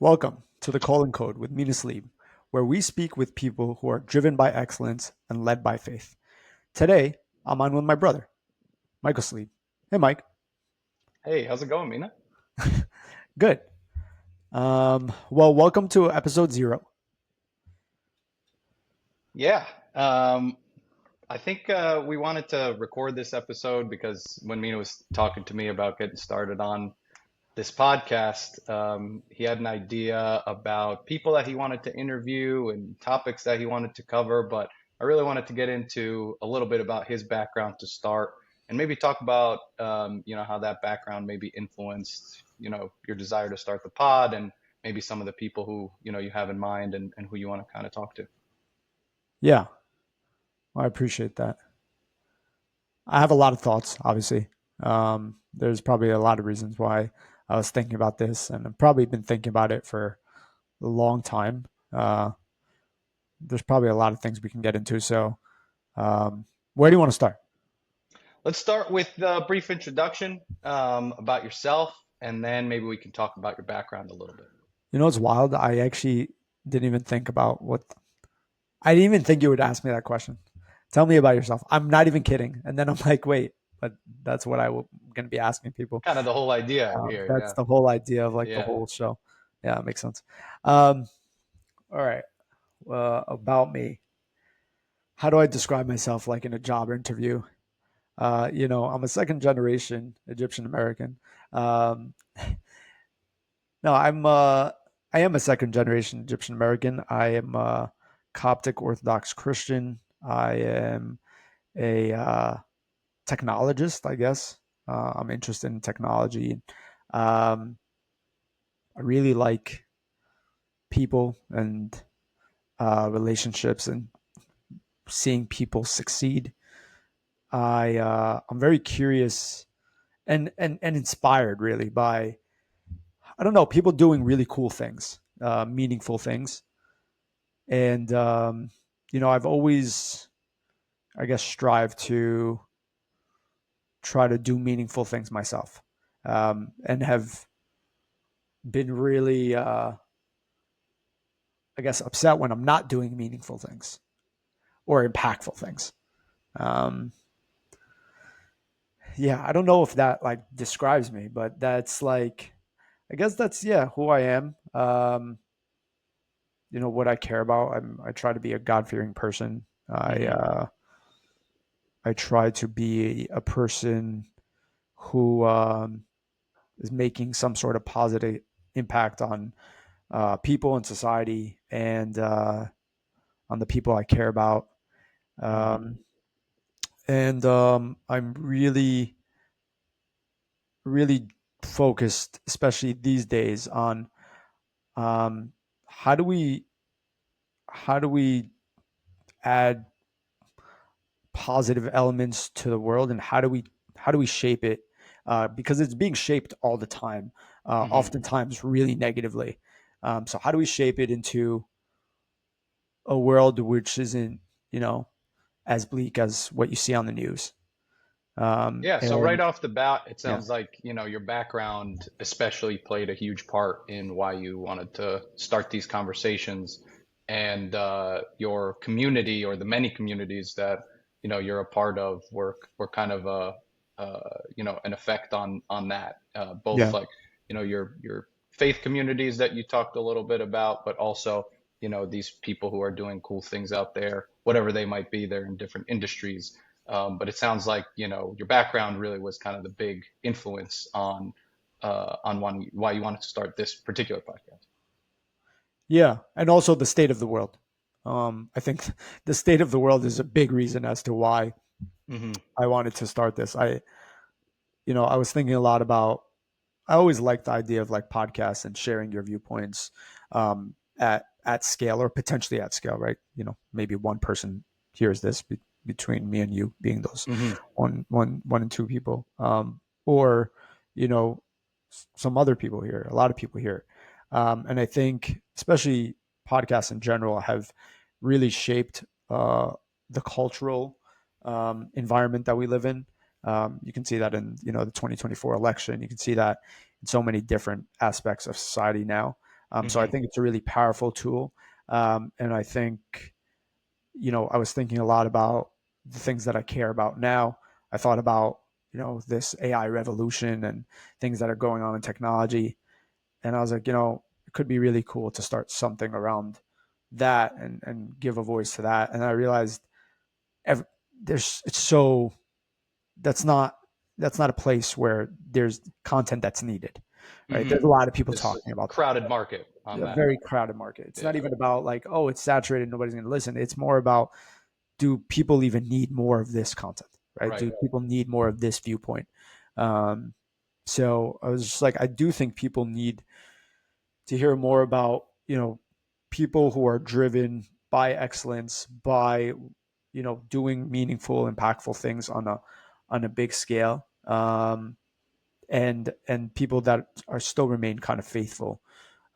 Welcome to the Calling Code with Mina Salib, where we speak with people who are driven by excellence and led by faith. Today, I'm on with my brother, Michael Salib. Hey, Mike. Hey, how's it going, Mina? Good. Well, welcome to episode 0. Yeah, um, I think we wanted to record this episode because when Mina was talking to me about getting started on this podcast, he had an idea about people that he wanted to interview and topics that he wanted to cover. But I really wanted to get into a little bit about his background to start, and maybe talk about how that background maybe influenced your desire to start the pod, and maybe some of the people who you have in mind and who you want to kind of talk to. Yeah, I appreciate that. I have a lot of thoughts, obviously. There's probably a lot of reasons why I was thinking about this, and I've probably been thinking about it for a long time. There's probably a lot of things we can get into. So, where do you want to start? Let's start with a brief introduction about yourself, and then maybe we can talk about your background a little bit. You know, it's wild. I actually didn't even think about what I didn't even think you would ask me that question. Tell me about yourself. I'm not even kidding. And then I'm like, wait, but that's what I'm going to be asking people. Kind of the whole idea here, That's yeah. the whole idea of like the Yeah. whole show. Yeah, it makes sense. Um, all right. About me. How do I describe myself like in a job interview? I'm a second generation Egyptian American. Um, no, I am a second generation Egyptian American. I am a Coptic Orthodox Christian. I am a technologist, I guess. I'm interested in technology. Um, I really like people and relationships and seeing people succeed. I'm very curious and inspired really by I don't know people doing really cool things, meaningful things, and I've always I guess strive to try to do meaningful things myself, and have been really, I guess, upset when I'm not doing meaningful things or impactful things. Um, yeah, I don't know if that like describes me, but that's like, I guess that's who I am. What I care about. I try to be a God fearing person. Hmm. I try to be a person who is making some sort of positive impact on people in society and on the people I care about. Hmm. Um, and I'm really, really focused, especially these days, on um, how do we how do we add positive elements to the world, and how do we shape it because it's being shaped all the time, Hmm. oftentimes really negatively. So how do we shape it into a world which isn't you know as bleak as what you see on the news? Yeah, so right And off the bat, it yeah, sounds like, your background especially played a huge part in why you wanted to start these conversations, and your community or the many communities that, you're a part of were kind of an effect on that. Both yeah, like, your faith communities that you talked a little bit about, but also, these people who are doing cool things out there, whatever they might be, they're in different industries. But it sounds like, your background really was kind of the big influence on why you wanted to start this particular podcast. yeah, and also the state of the world. I think the state of the world is a big reason as to why Hmm. I wanted to start this. I was thinking a lot about. I always liked the idea of like podcasts and sharing your viewpoints at scale or potentially at scale, right? Maybe one person hears this between me and you being those Hmm. one and two people, or you know, some other people here, a lot of people here, and I think especially podcasts in general have really shaped the cultural environment that we live in. You can see that in the 2024 election. You can see that in so many different aspects of society now. So I Hmm. think it's a really powerful tool. And I think, I was thinking a lot about the things that I care about now. I thought about, this AI revolution and things that are going on in technology. And I was like, it could be really cool to start something around that and give a voice to that. And I realized ev- it's so, that's not, that's not a place where there's content that's needed, right? Hmm. There's a lot of people This talking about that. crowded market on A that. very crowded market. It's not Yeah. even about like, oh, it's saturated, nobody's going to listen. It's more about, do people even need more of this content, right? Right. Do people need more of this viewpoint? Um, so I was just like, I do think people need to hear more about, people who are driven by excellence, by, doing meaningful, impactful things on a big scale. And people that are still remain kind of faithful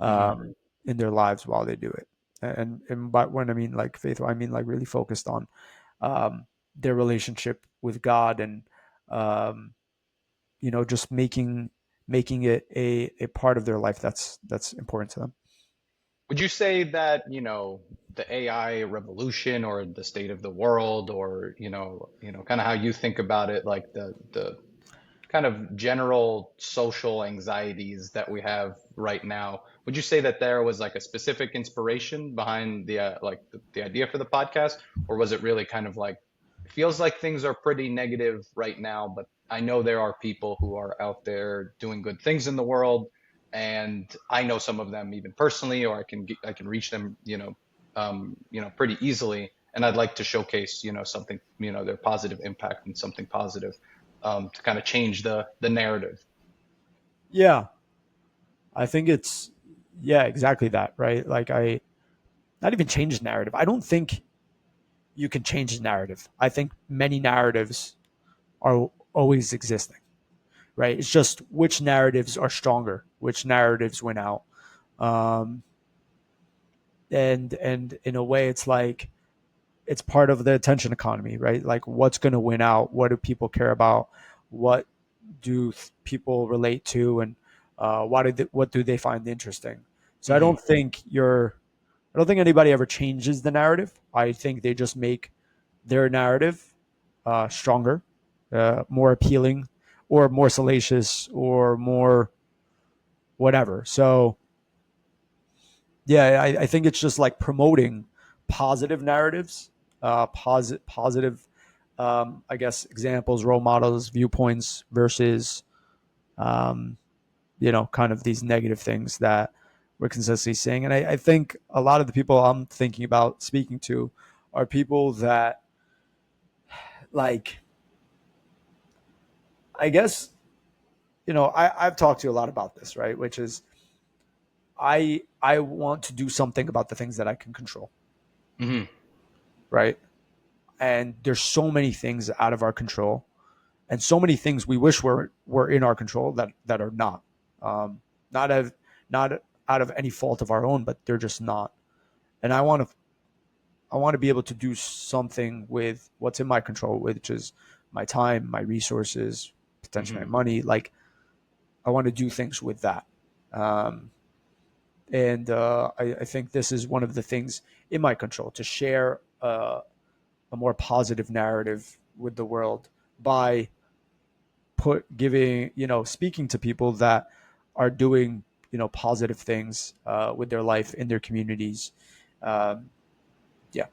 Hmm. in their lives while they do it. And but when I mean like faithful, I mean like really focused on their relationship with God, and um, just making it a part of their life that's important to them. Would you say that, the AI revolution or the state of the world or, kind of how you think about it, like the kind of general social anxieties that we have right now, would you say that there was like a specific inspiration behind the idea for the podcast, or was it really kind of like it feels like things are pretty negative right now, but I know there are people who are out there doing good things in the world, and I know some of them even personally, or I can reach them, pretty easily, and I'd like to showcase, something, their positive impact and something positive to kind of change the narrative. Yeah, I think it's, yeah, exactly that, right? Like, I not even change the narrative. I don't think you can change the narrative. I think many narratives are always existing, right? It's just which narratives are stronger, which narratives win out. Um, and in a way, it's like it's part of the attention economy, right? Like, what's going to win out? What do people care about? What do people relate to? And what do they find interesting? So Hmm. I don't think anybody ever changes the narrative. I think they just make their narrative stronger, more appealing, or more salacious, or more whatever. So yeah, I think it's just like promoting positive narratives, positive, I guess, examples, role models, viewpoints versus, um, kind of these negative things that we're consistently seeing. And I think a lot of the people I'm thinking about speaking to are people that, like, I guess, I've talked to you a lot about this, right? Which is, I want to do something about the things that I can control, Hmm. right? And there's so many things out of our control, and so many things we wish were in our control that are not, um, not of not out of any fault of our own, but they're just not. And I want to be able to do something with what's in my control, which is my time, my resources, potentially Hmm. my money. Like, I want to do things with that. um, and I think this is one of the things in my control, to share a more positive narrative with the world by speaking to people that are doing, positive things with their life, in their communities. um, yeah.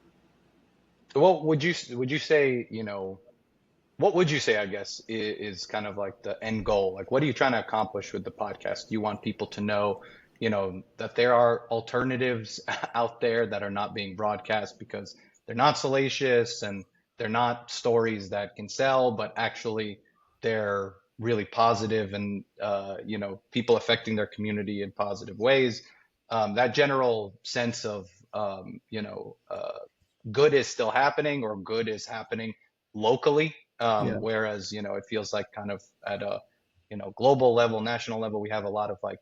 So what would you say, what would you say, I guess, is kind of like the end goal? Like, what are you trying to accomplish with the podcast? Do you want people to know, that there are alternatives out there that are not being broadcast because they're not salacious and they're not stories that can sell, but actually they're really positive and, people affecting their community in positive ways. That general sense of, good is still happening or good is happening locally. Yeah. Whereas, it feels like kind of at a, global level, national level, we have a lot of like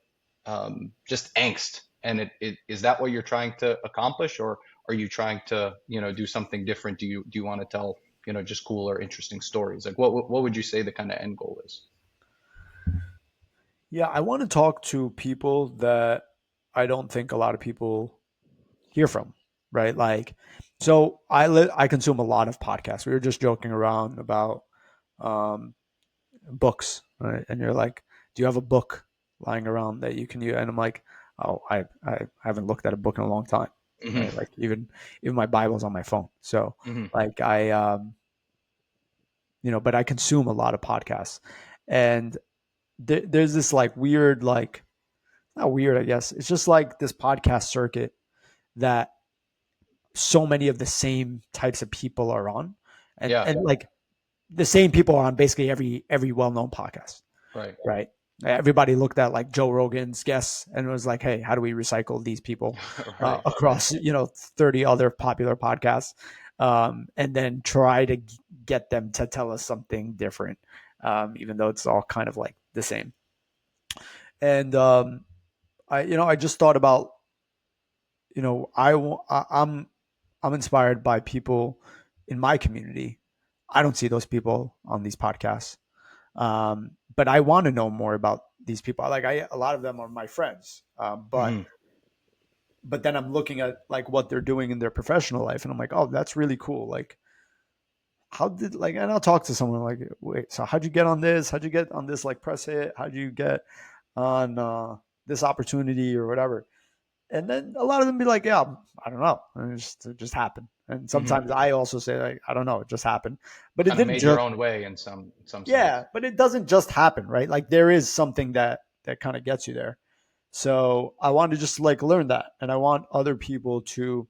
just angst. And is that what you're trying to accomplish, or are you trying to, do something different? Do you want to tell, just cool or interesting stories? Like what would you say the kind of end goal is? Yeah, I want to talk to people that I don't think a lot of people hear from, right? Like, so I consume a lot of podcasts. We were just joking around about um, books, right? And you're like, do you have a book lying around that you can use? And I'm like, oh, I haven't looked at a book in a long time, Hmm. right? Like even my Bible's on my phone. So Hmm. like but I consume a lot of podcasts, and there's this like weird, like not weird, I guess. It's just like this podcast circuit that so many of the same types of people are on, and Yeah. like the same people are on basically every well known podcast, Right. right? Everybody looked at like Joe Rogan's guests and was like, "Hey, how do we recycle these people Right. across 30 other popular podcasts, and then try to get them to tell us something different, even though it's all kind of like the same." And I just thought about I'm inspired by people in my community. I don't see those people on these podcasts, but I want to know more about these people. Like a lot of them are my friends, Hmm. but then I'm looking at like what they're doing in their professional life, and I'm like, oh, that's really cool. Like, how did like, and I'll talk to someone like, wait, so how'd you get on this? How'd you get on this like press hit? How'd you get on this opportunity or whatever? And then a lot of them be like, yeah, I don't know, it just happened. And Hmm. sometimes I also say like, I don't know, it just happened, but it Kind of didn't made your just. own way in some Yeah, sense. but it doesn't just happen, right? Like there is something that kind of gets you there. So I want to just like learn that, and I want other people to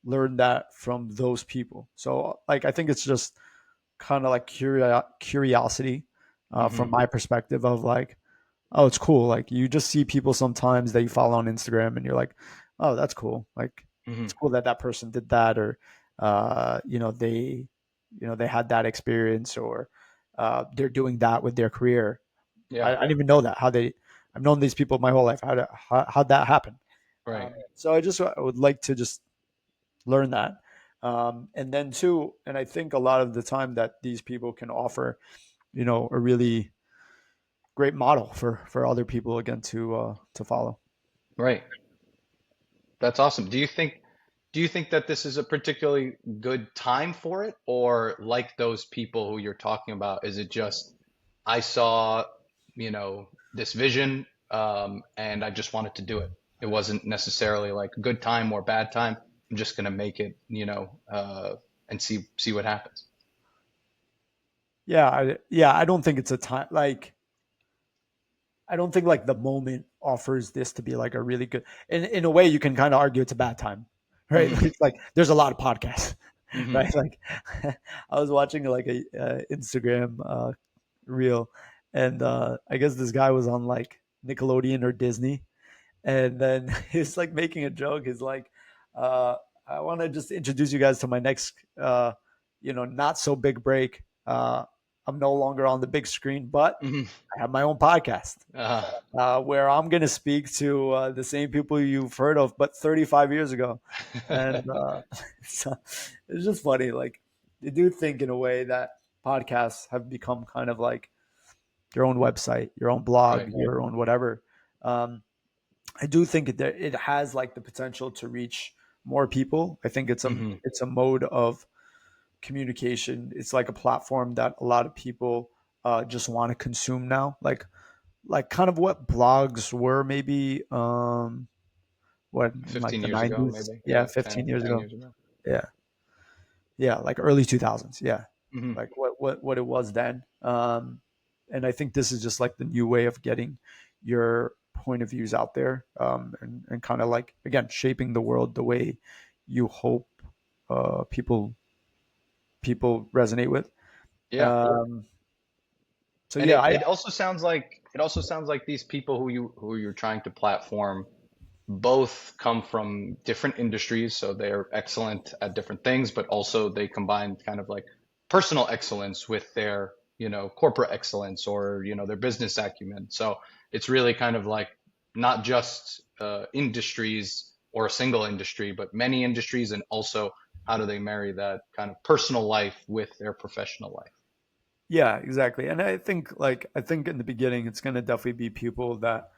learn that from those people. So like I think it's just kind of like curiosity, from Hmm. my perspective of like, oh, it's cool. Like you just see people sometimes that you follow on Instagram, and you're like, oh, that's cool. Like Hmm. it's cool that that person did that, or they had that experience, or they're doing that with their career. I, Yeah. I didn't even know that how they. I've known these people my whole life. How'd that happen? Right. So I would like to just learn that, and then too, and I think a lot of the time that these people can offer, a really great model for other people again to follow. Right. That's awesome. Do you think that this is a particularly good time for it, or like those people who you're talking about, is it just I saw, this vision, and I just wanted to do it. It wasn't necessarily like good time or bad time. I'm just gonna make it, and see what happens. Yeah, I don't think it's a time like I don't think like the moment offers this to be like a really good. In a way, you can kind of argue it's a bad time, right? Hmm. It's like there's a lot of podcasts, Hmm. right? Like I was watching like a Instagram reel, and I guess this guy was on like Nickelodeon or Disney, and then he's like making a joke. He's like, uh, "I want to just introduce you guys to my next, not so big break. I'm no longer on the big screen, but Hmm. I have my own podcast." Uh, Where I'm going to speak to the same people you've heard of, but 35 years ago. And so it's just funny. Like, you do think in a way that podcasts have become kind of like your own website, your own blog, right. your own whatever. Um, I do think it has like the potential to reach more people. I think Hmm. it's a mode of communication. It's like a platform that a lot of people just want to consume now. Like kind of what blogs were maybe what in like 15 the years ago, 90s, maybe. yeah, Yeah, 15 10, years 10 ago, years ago. yeah, yeah, like early 2000s, yeah, Hmm. like what it was then. And I think this is just like the new way of getting your point of views out there, and kind of like again shaping the world the way you hope people resonate with. Yeah. um so And yeah, it, I it also sounds like these people who you're trying to platform both come from different industries, so they're excellent at different things, but also they combine kind of like personal excellence with their, corporate excellence, or, their business acumen. So it's really kind of like not just industries or a single industry, but many industries, and also how do they marry that kind of personal life with their professional life? Yeah, exactly. And I think in the beginning it's going to definitely be people that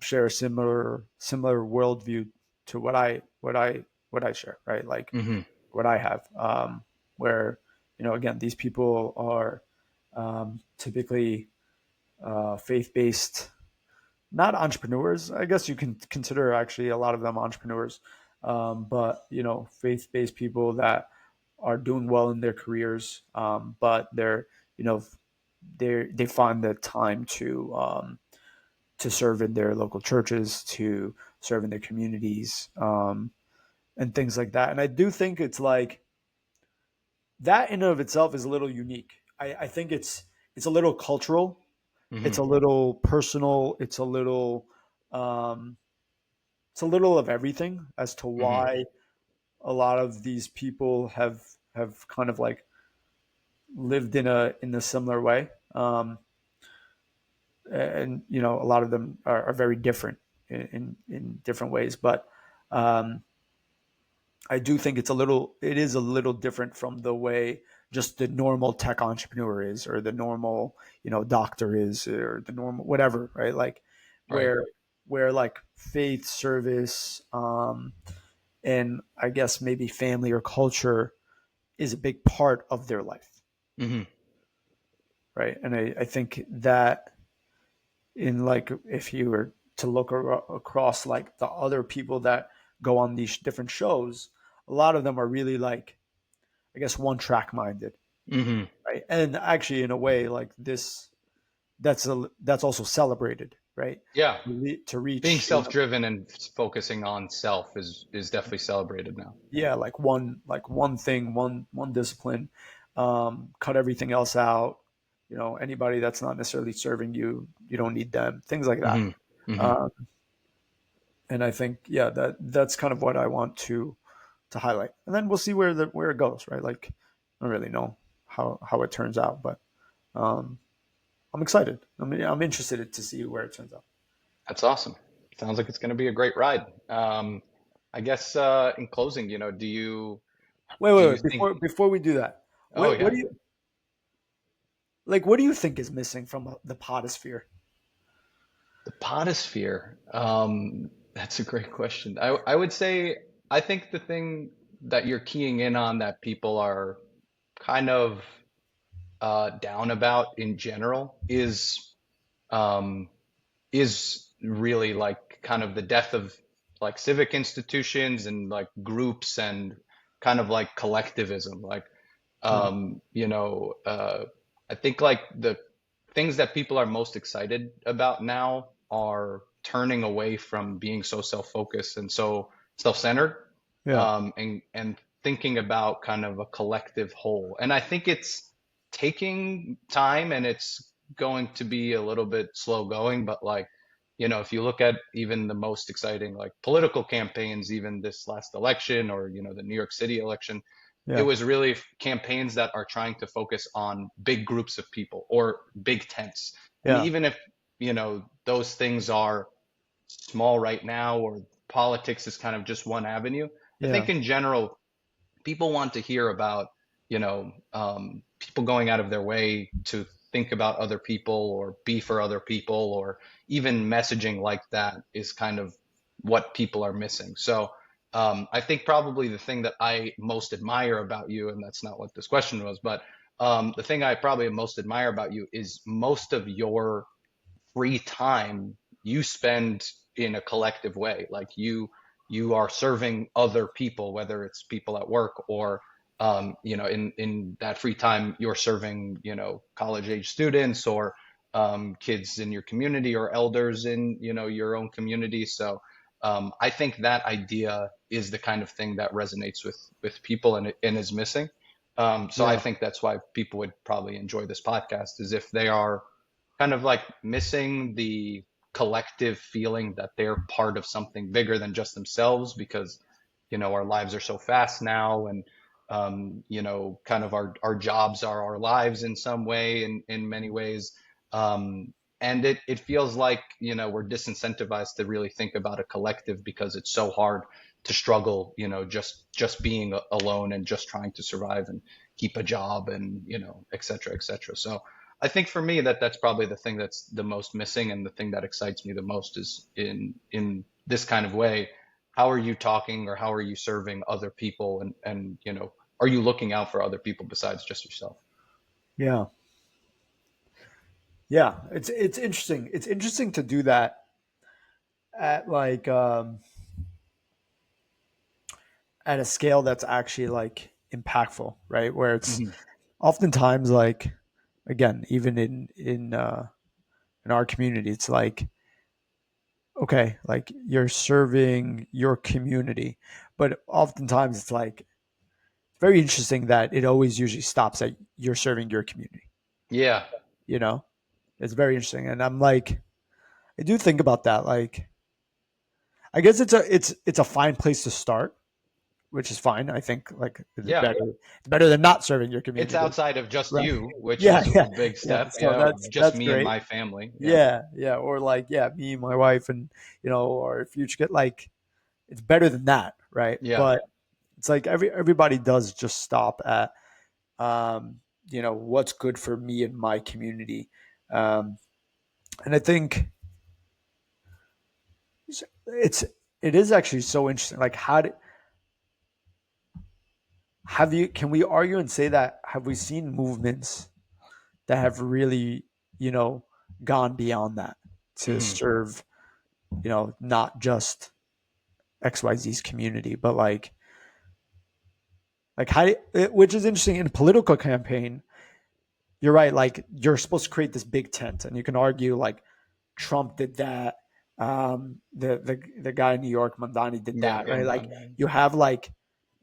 share a similar worldview to what I share, right? Like Hmm. what I have, where again these people are typically faith based, not entrepreneurs. I guess you can consider actually a lot of them entrepreneurs, but faith based people that are doing well in their careers, but they're you know they find the time to serve in their local churches, to serve in their communities, and things like that. And I do think it's like that in and of itself is a little unique. I think it's a little cultural, it's Hmm. a little personal, um, it's a little of everything as to Hmm. why a lot of these people have kind of like lived in a similar way. And a lot of them are very different in different ways, but um, I do think it is a little different from the way just the normal tech entrepreneur is, or the normal doctor is, or the normal whatever, right? Like Right. where like faith, service, and I guess maybe family or culture is a big part of their life, Hmm. right? And I think that in like if you were to look across like the other people that go on these different shows, a lot of them are really like, I guess, one track minded, Hmm. right? And actually, in a way, like this, that's also celebrated, right? Yeah. To Being reach, self-driven and focusing on self is definitely celebrated now. yeah, like one thing, one discipline, cut everything else out. Anybody that's not necessarily serving you, you don't need them. Things like that. Hmm. Hmm. Um, and I think, yeah, that's kind of what I want to highlight. And then we'll see where it goes, right? Like, I don't really know how it turns out, but um, I'm excited. I'm interested to see where it turns out. That's awesome. Sounds like it's going to be a great ride. I guess in closing, Wait, do wait, you wait. think? Before we do that, Oh what yeah, do you like? What do you think is missing from the potosphere? the potosphere. That's a great question. I would say I think the thing that you're keying in on that people are kind of down about in general um, is really like kind of the death of like civic institutions and like groups and kind of like collectivism. Like, Yeah, I think like the things that people are most excited about now are turning away from being so self-focused and so self-centered, yeah, and thinking about kind of a collective whole. And I think it's taking time and it's going to be a little bit slow going, but like, if you look at even the most exciting like political campaigns, even this last election or, the New York City election, it yeah, was really campaigns that are trying to focus on big groups of people or big tents. And yeah, even if, those things are small right now or politics is kind of just one avenue, I yeah, think in general, people want to hear about, people going out of their way to think about other people or be for other people, or even messaging like that is kind of what people are missing. So I think probably the thing that I most admire about you, and that's not what this question was, but the thing I probably most admire about you is most of your free time you spend in a collective way. Like you are serving other people, whether it's people at work or in that free time you're serving college age students or kids in your community or elders in your own community. So I think that idea is the kind of thing that resonates with people and is missing. So I yeah, think that's why people would probably enjoy this podcast, is if they are kind of like missing the collective feeling that they're part of something bigger than just themselves, because our lives are so fast now, and kind of our jobs are our lives in some way, in many ways. And it feels like we're disincentivized to really think about a collective because it's so hard to struggle, just being alone and just trying to survive and keep a job and et cetera, et cetera. So I think for me that's probably the thing that's the most missing, and the thing that excites me the most is in this kind of way. How are you talking, or how are you serving other people, and are you looking out for other people besides just yourself? Yeah. Yeah. It's interesting. It's interesting to do that at at a scale that's actually like impactful, right? Where it's Hmm. oftentimes like, again, even in our community, it's like, okay, like you're serving your community, but oftentimes it's like very interesting that it always usually stops at you're serving your community. Yeah, You know, it's very interesting, and I'm like, I do think about that. Like, I guess it's a fine place to start, which is fine. I think like yeah. it's better than not serving your It's community, outside of just right? you, which Yeah, is a yeah, big yeah. step. So Yeah, just that's me and great. my family. Yeah, Yeah, yeah, or like yeah, me, my wife, and or if you get like it's better than that, right? yeah. But it's like everybody does just stop at what's good for me and my community, um, and I think it's it is actually so interesting. Like, have you? Can we argue and say that have we seen movements that have really you know gone beyond that to Hmm. serve not just XYZ's community, but like which is interesting in a political campaign. You're right. Like you're supposed to create this big tent, and you can argue like Trump did that. The guy in New York, Mandani, did Yeah, that, right? Mandan. Like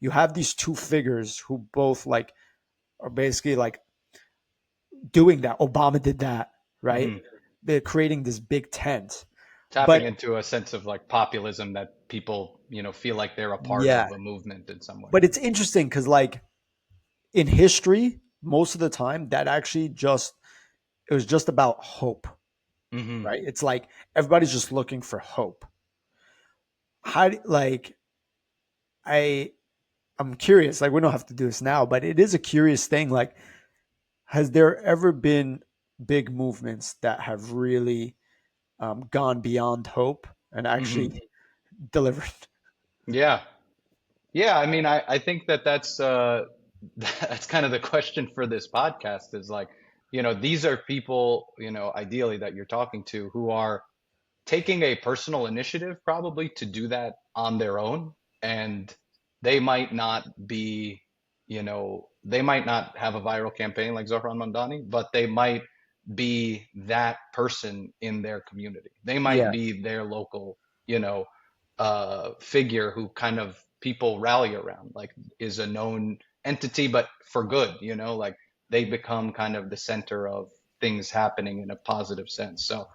you have these two figures who both like are basically like doing that. Obama did that, right? Hmm. They're creating this big tent, Tapping but into a sense of like populism that people, feel like they're a part yeah, of a movement in some way. but it's interesting because like in history, most of the time that actually just it was just about hope, Hmm. right? It's like everybody's just looking for hope. Like I I'm curious. Like we don't have to do this now, but it is a curious thing. Like, has there ever been big movements that have really gone beyond hope and Hmm. actually delivered? Yeah. Yeah, I mean, I think that's that's kind of the question for this podcast is like, these are people, ideally that you're talking to who are taking a personal initiative probably to do that on their own. And they might not be, they might not have a viral campaign like Zohran Mamdani, but they might be that person in their community. They might Yeah, be their local, you know, figure who kind of people rally around, like is a known entity, but for good, like they become kind of the center of things happening in a positive sense. So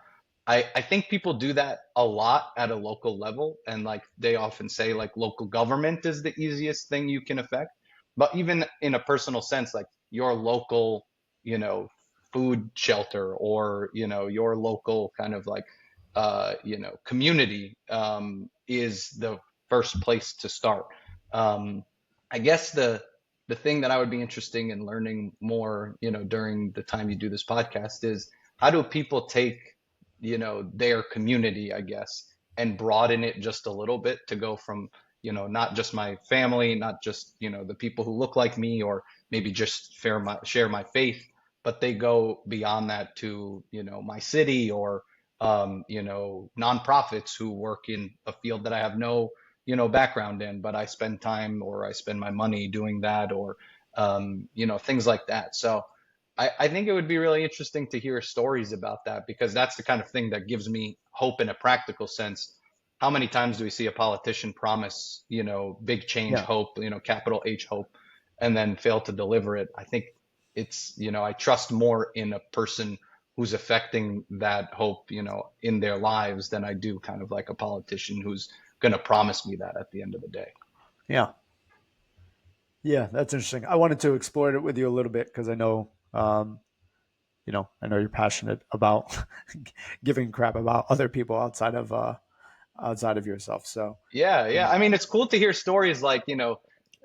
I think people do that a lot at a local level. And like they often say, like local government is the easiest thing you can affect. But even in a personal sense, like your local, you know, food shelter or, your local kind of like, community is the first place to start. Um, I guess the thing that I would be interested in learning more, during the time you do this podcast is how do people take their community, I guess, and broaden it just a little bit to go from, not just my family, not just, the people who look like me, or maybe just share my faith, but they go beyond that to, my city, or, nonprofits who work in a field that I have no, background in, but I spend time or I spend my money doing that, or, things like that. So, I think it would be really interesting to hear stories about that, because that's the kind of thing that gives me hope in a practical sense. How many times do we see a politician promise, big change, yeah, hope, capital H hope, and then fail to deliver it? I think it's, I trust more in a person who's affecting that hope, in their lives than I do kind of like a politician who's going to promise me that at the end of the day. yeah, yeah. That's interesting. I wanted to explore it with you a little bit because I know you're passionate about giving crap about other people outside of yourself. So Yeah, yeah. I mean, it's cool to hear stories like, in the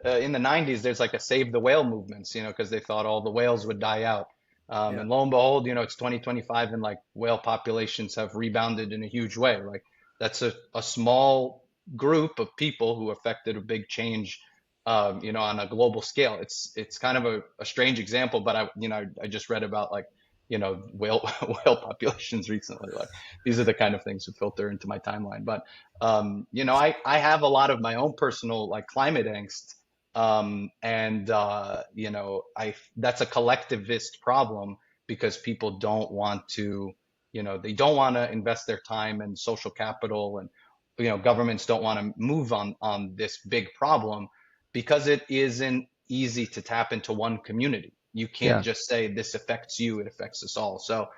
90s, there's like a save the whale movements, because they thought all the whales would die out. Yeah. And lo and behold, it's 2025 and like whale populations have rebounded in a huge way. Like that's a small group of people who affected a big change, on a global scale. It's kind of a strange example, but I just read about like, whale whale populations recently. Like these are the kind of things that filter into my timeline. But I have a lot of my own personal like climate angst, and I that's a collectivist problem because people don't want to, they don't want to invest their time and social capital, and governments don't want to move on this big problem because it isn't easy to tap into one community. You can't Yeah. just say this affects you, it affects us all. So,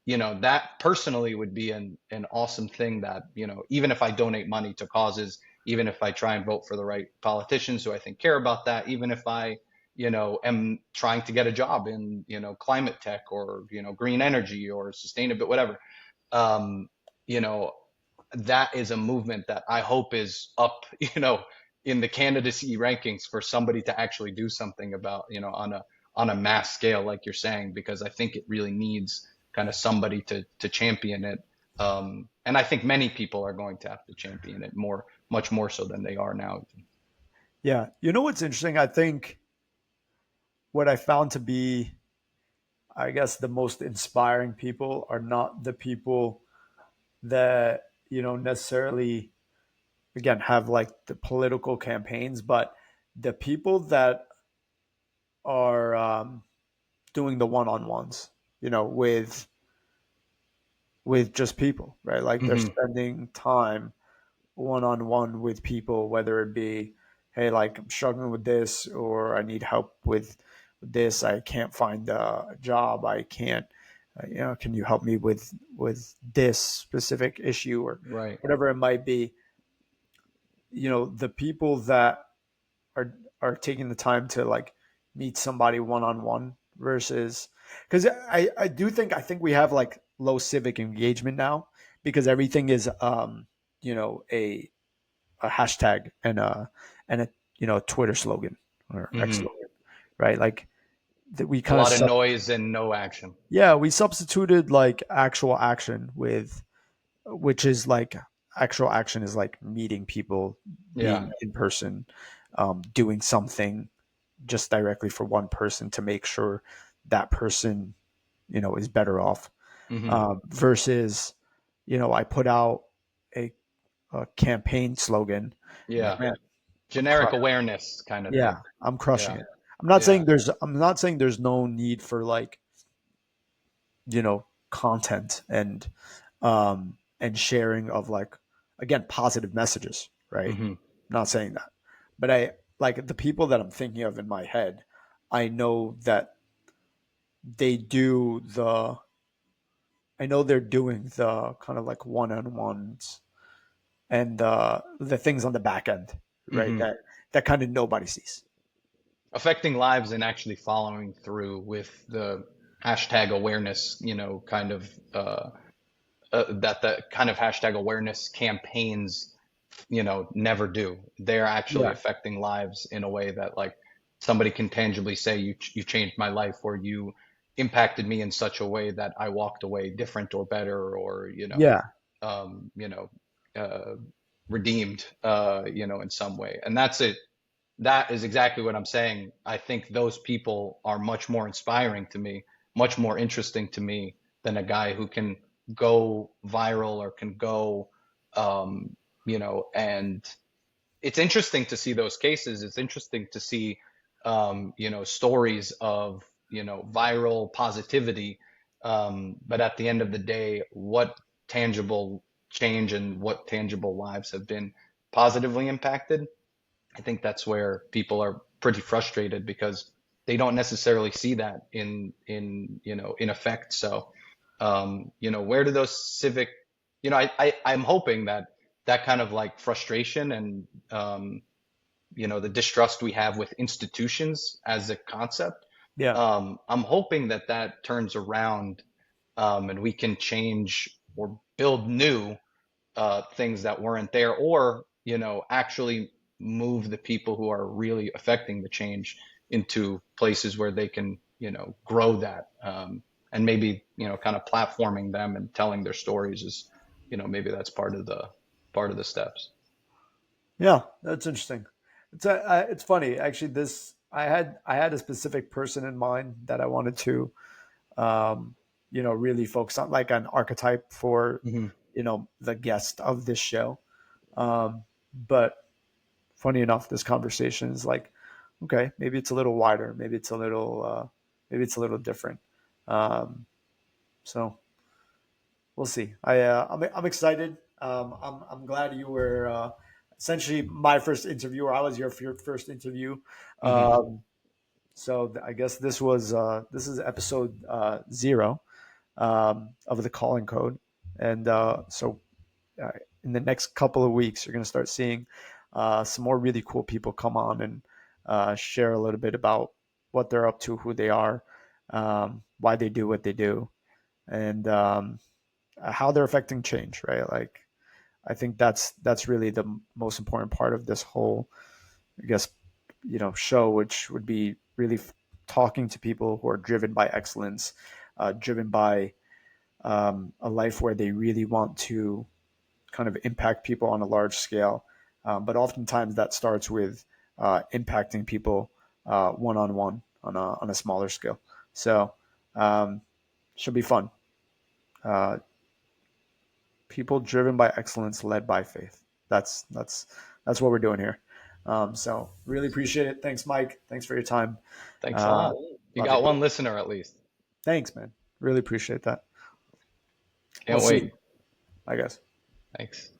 that personally would be an awesome thing that, even if I donate money to causes, even if I try and vote for the right politicians who I think care about that, even if I, am trying to get a job in, climate tech or, green energy or sustainable, whatever, um, you know, that is a movement that I hope is up, in the candidacy rankings for somebody to actually do something about, on a mass scale, like you're saying, because I think it really needs kind of somebody to champion it. And I think many people are going to have to champion it much more so than they are now. Yeah. You know what's interesting? I think what I found to be, I guess, the most inspiring people are not the people that, necessarily, again, have like the political campaigns, but the people that are doing the one-on-ones, with just people, right? Like they're Hmm. spending time one-on-one with people, whether it be, hey, like I'm struggling with this, or I need help with this, I can't find a job, I can't, can you help me with this specific issue, or Right. whatever it might be. The people that are taking the time to like meet somebody one-on-one versus, because I think we have like low civic engagement now, because everything is a hashtag and a Twitter slogan or X Hmm. slogan, right? Like that we A kind of lot of noise and no action. yeah, we substituted like actual action with, which is like, actual action is like meeting people, Yeah. being in person, doing something just directly for one person to make sure that person is better off, Hmm. versus I put out a campaign slogan. I'm like, Yeah. man, I'm Generic awareness kind of thing. yeah, I'm crushing Yeah. it. Yeah. I'm not saying there's no need for like, content and sharing of like, again, positive messages, right? Hmm. I'm not saying that. But I like the people that I'm thinking of in my head, I know that they do the I know they're doing the kind of like one-on-ones and the things on the back end, right? Hmm. That kind of nobody sees. Affecting lives and actually following through with the hashtag awareness, kind of that the kind of hashtag awareness campaigns, never do. They're actually Yeah. affecting lives in a way that like somebody can tangibly say you changed my life, or you impacted me in such a way that I walked away different or better, or Yeah. um, you know uh, redeemed, in some way. And that is exactly what I'm saying. I think those people are much more inspiring to me, much more interesting to me than a guy who can go viral or can go, um, and it's interesting to see those cases. It's interesting to see, stories of, viral positivity. But at the end of the day, what tangible change and what tangible lives have been positively impacted? I think that's where people are pretty frustrated because they don't necessarily see that in effect. So, where do those civic, I'm hoping that that kind of like frustration and, the distrust we have with institutions as a concept, Yeah. I'm hoping that that turns around, and we can change or build new things that weren't there, or actually move the people who are really affecting the change into places where they can grow that. And maybe, kind of platforming them and telling their stories is, maybe that's part of the steps. Yeah, that's interesting. It's funny actually. This I had a specific person in mind that I wanted to um, really focus on, like an archetype for Hmm. the guest of this show. But funny enough, this conversation is like, okay, maybe it's a little wider, maybe it's a little different. Um, so we'll see. I'm excited. I'm glad you were essentially my first interview, or I was your first interview. Hmm. Um, so I guess this is episode 0 of the calling code, and uh, in the next couple of weeks, you're going to start seeing some more really cool people come on and share a little bit about what they're up to, who they are, why they do what they do, and how they're affecting change. Right? Like I think that's really the most important part of this whole, I guess, show, which would be really talking to people who are driven by excellence, driven by a life where they really want to kind of impact people on a large scale. But oftentimes that starts with impacting people one on one on a smaller scale. So um, should be fun. Uh, People driven by excellence, led by faith. That's what we're doing here. So really appreciate it. Thanks, Mike. Thanks for your time. Thanks a Uh, lot. You Love you. got one listener at least. Thanks, man. Really appreciate that. We'll Can't see wait. you, I guess. Thanks.